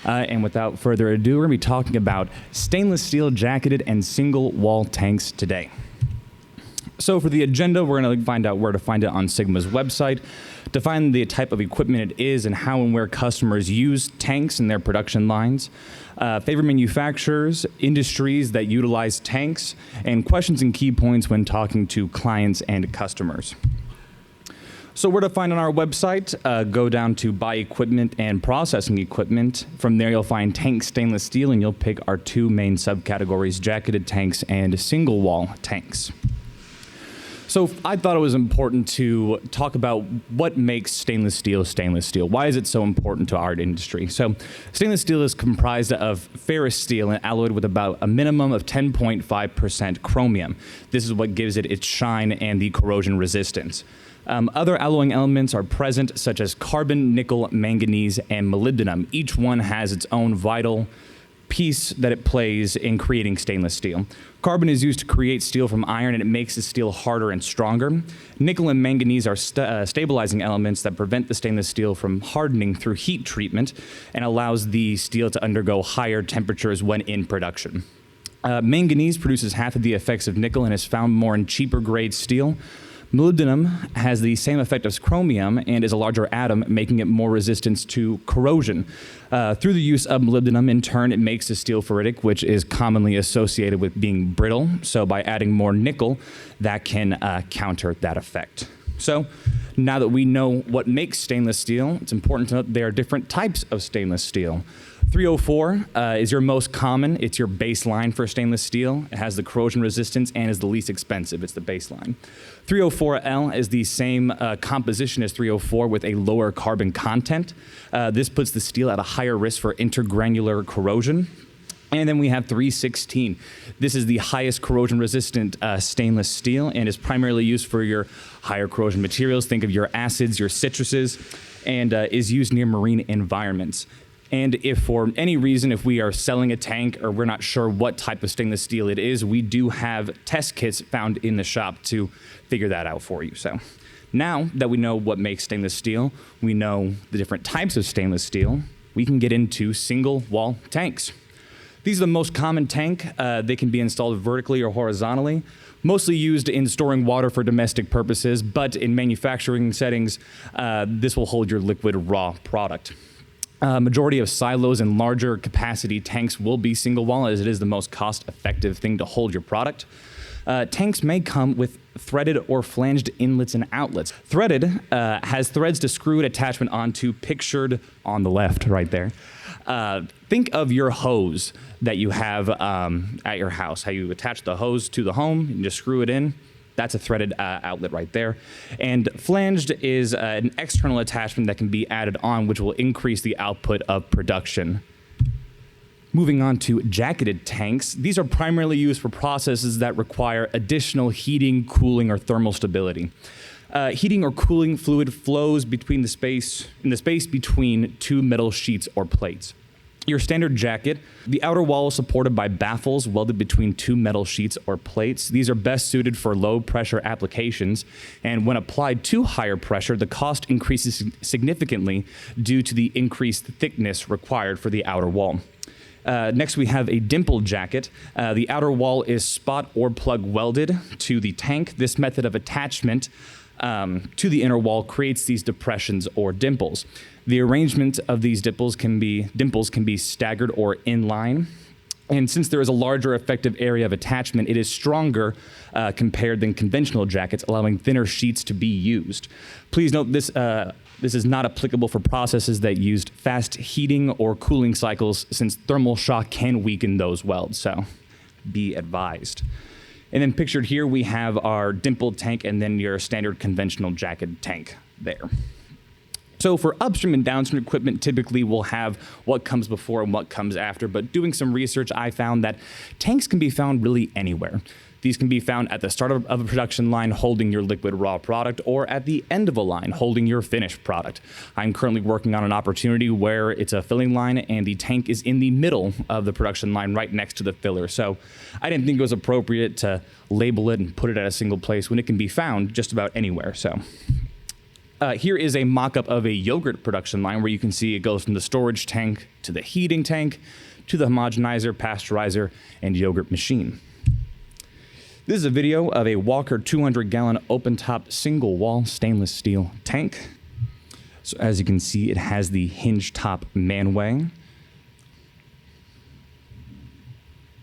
And without further ado, we're going to be talking about stainless steel jacketed and single wall tanks today. So for the agenda, we're going to find out where to find it on Sigma's website, define the type of equipment it is and how and where customers use tanks in their production lines, favorite manufacturers, industries that utilize tanks, and questions and key points when talking to clients and customers. So where to find on our website, go down to buy equipment and processing equipment. From there, you'll find tank stainless steel, and you'll pick our two main subcategories, jacketed tanks and single wall tanks. So I thought it was important to talk about what makes stainless steel stainless steel. Why is it so important to our industry? So stainless steel is comprised of ferrous steel and alloyed with about a minimum of 10.5% chromium. This is what gives it its shine and the corrosion resistance. Other alloying elements are present, such as carbon, nickel, manganese, and molybdenum. Each one has its own vital piece that it plays in creating stainless steel. Carbon is used to create steel from iron, and it makes the steel harder and stronger. Nickel and manganese are stabilizing elements that prevent the stainless steel from hardening through heat treatment and allows the steel to undergo higher temperatures when in production. Manganese produces half of the effects of nickel and is found more in cheaper grade steel. Molybdenum has the same effect as chromium and is a larger atom, making it more resistant to corrosion. Through the use of molybdenum, in turn, it makes the steel ferritic, which is commonly associated with being brittle. So by adding more nickel, that can counter that effect. So now that we know what makes stainless steel, it's important to note there are different types of stainless steel. 304 is your most common. It's your baseline for stainless steel. It has the corrosion resistance and is the least expensive. It's the baseline. 304L is the same composition as 304 with a lower carbon content. This puts the steel at a higher risk for intergranular corrosion. And then we have 316. This is the highest corrosion resistant stainless steel and is primarily used for your higher corrosion materials. Think of your acids, your citruses, and is used near marine environments. And if for any reason, if we are selling a tank or we're not sure what type of stainless steel it is, we do have test kits found in the shop to figure that out for you. So now that we know what makes stainless steel, we know the different types of stainless steel, we can get into single wall tanks. These are the most common tank. They can be installed vertically or horizontally, mostly used in storing water for domestic purposes, but in manufacturing settings, this will hold your liquid raw product. Majority of silos and larger capacity tanks will be single wall, as it is the most cost-effective thing to hold your product. Tanks may come with threaded or flanged inlets and outlets. Threaded has threads to screw an attachment onto, pictured on the left right there. Think of your hose that you have at your house, how you attach the hose to the home and just screw it in. That's a threaded outlet right there. And flanged is an external attachment that can be added on, which will increase the output of production. Moving on to jacketed tanks. These are primarily used for processes that require additional heating, cooling, or thermal stability. Heating or cooling fluid flows in the space between two metal sheets or plates. Your standard jacket, the outer wall is supported by baffles welded between two metal sheets or plates. These are best suited for low pressure applications, and when applied to higher pressure, the cost increases significantly due to the increased thickness required for the outer wall. Next, we have a dimple jacket. The outer wall is spot or plug welded to the tank. This method of attachment to the inner wall creates these depressions or dimples. The arrangement of these dimples can be staggered or inline. And since there is a larger effective area of attachment, it is stronger compared than conventional jackets, allowing thinner sheets to be used. Please note this is not applicable for processes that used fast heating or cooling cycles, since thermal shock can weaken those welds, so be advised. And then pictured here, we have our dimpled tank and then your standard conventional jacketed tank there. So for upstream and downstream equipment, typically we'll have what comes before and what comes after, but doing some research, I found that tanks can be found really anywhere. These can be found at the start of a production line holding your liquid raw product, or at the end of a line holding your finished product. I'm currently working on an opportunity where it's a filling line and the tank is in the middle of the production line right next to the filler. So I didn't think it was appropriate to label it and put it at a single place when it can be found just about anywhere. So Here is a mock-up of a yogurt production line where you can see it goes from the storage tank to the heating tank to the homogenizer, pasteurizer, and yogurt machine. This is a video of a Walker 200-gallon open-top single-wall stainless steel tank. So as you can see, it has the hinge top manway.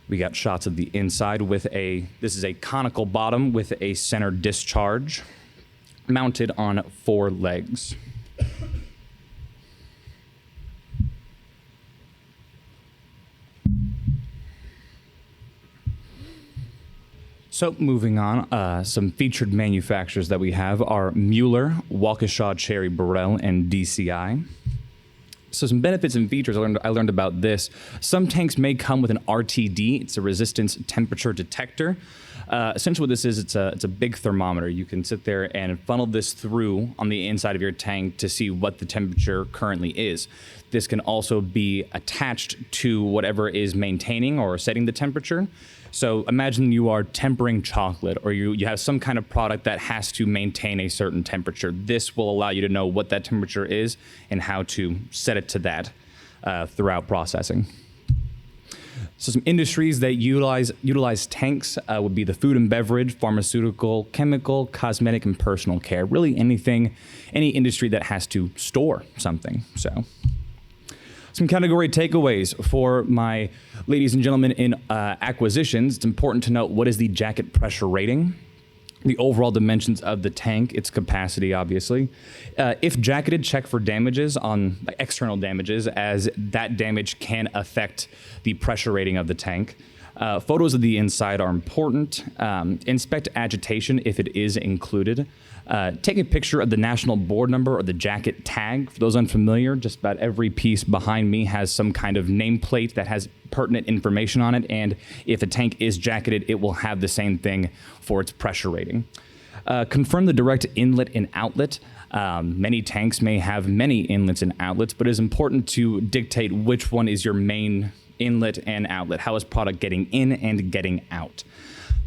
We got shots of the inside with this is a conical bottom with a center discharge mounted on 4 legs. So moving on, some featured manufacturers that we have are Mueller, Waukesha Cherry Burrell, and DCI. So some benefits and features I learned about this. Some tanks may come with an RTD. It's a resistance temperature detector. Essentially what this is, it's a big thermometer. You can sit there and funnel this through on the inside of your tank to see what the temperature currently is. This can also be attached to whatever is maintaining or setting the temperature. So imagine you are tempering chocolate, or you have some kind of product that has to maintain a certain temperature. This will allow you to know what that temperature is and how to set it to that throughout processing. So some industries that utilize tanks would be the food and beverage, pharmaceutical, chemical, cosmetic, and personal care. Really any industry that has to store something. So some category takeaways for my ladies and gentlemen in acquisitions. It's important to note what is the jacket pressure rating, the overall dimensions of the tank, its capacity, obviously. If jacketed, check for damages on external damages, as that damage can affect the pressure rating of the tank. Photos of the inside are important. Inspect agitation if it is included. Take a picture of the national board number or the jacket tag. For those unfamiliar, just about every piece behind me has some kind of nameplate that has pertinent information on it, and if a tank is jacketed, it will have the same thing for its pressure rating. Confirm the direct inlet and outlet. Many tanks may have many inlets and outlets, but it is important to dictate which one is your main inlet and outlet. How is product getting in and getting out?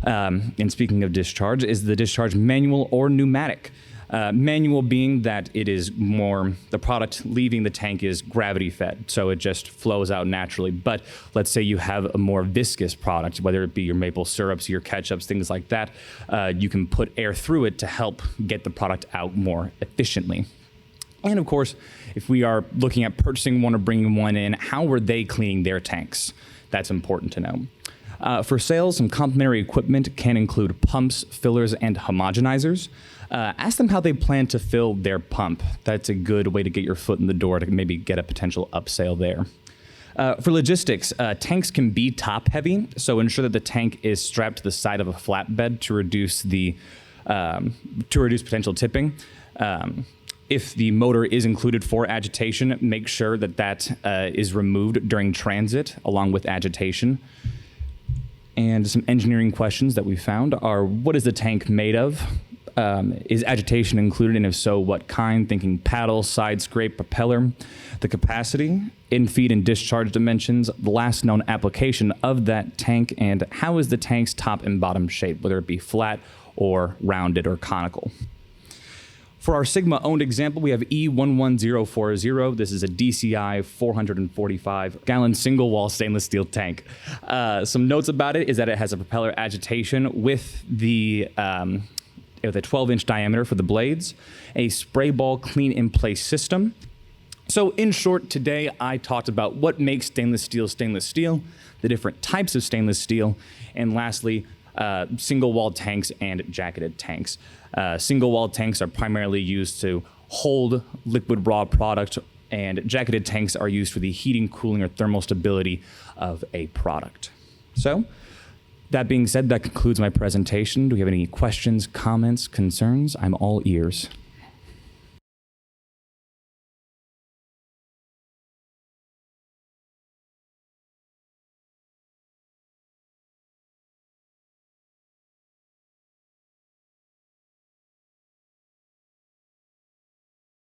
And speaking of discharge, is the discharge manual or pneumatic? Manual being that it is more, the product leaving the tank is gravity fed, so it just flows out naturally. But let's say you have a more viscous product, whether it be your maple syrups, your ketchups, things like that, you can put air through it to help get the product out more efficiently. And of course, if we are looking at purchasing one or bringing one in, how were they cleaning their tanks? That's important to know. For sales, some complementary equipment can include pumps, fillers, and homogenizers. Ask them how they plan to fill their pump. That's a good way to get your foot in the door to maybe get a potential upsale there. For logistics, tanks can be top heavy, so ensure that the tank is strapped to the side of a flatbed to reduce potential tipping. If the motor is included for agitation, make sure that is removed during transit along with agitation. And some engineering questions that we found are, what is the tank made of? Is agitation included, and if so, what kind? Thinking paddle, side scrape, propeller. The capacity, in-feed and discharge dimensions, the last known application of that tank, and how is the tank's top and bottom shape, whether it be flat or rounded or conical. For our Sigma-owned example, we have E11040. This is a DCI 445-gallon single-wall stainless steel tank. Some notes about it is that it has a propeller agitation with a 12-inch diameter for the blades, a spray ball clean-in-place system. So in short, today I talked about what makes stainless steel, the different types of stainless steel, and lastly, single-wall tanks and jacketed tanks. Single-wall tanks are primarily used to hold liquid raw product, and jacketed tanks are used for the heating, cooling, or thermal stability of a product. So, that being said, that concludes my presentation. Do we have any questions, comments, concerns? I'm all ears.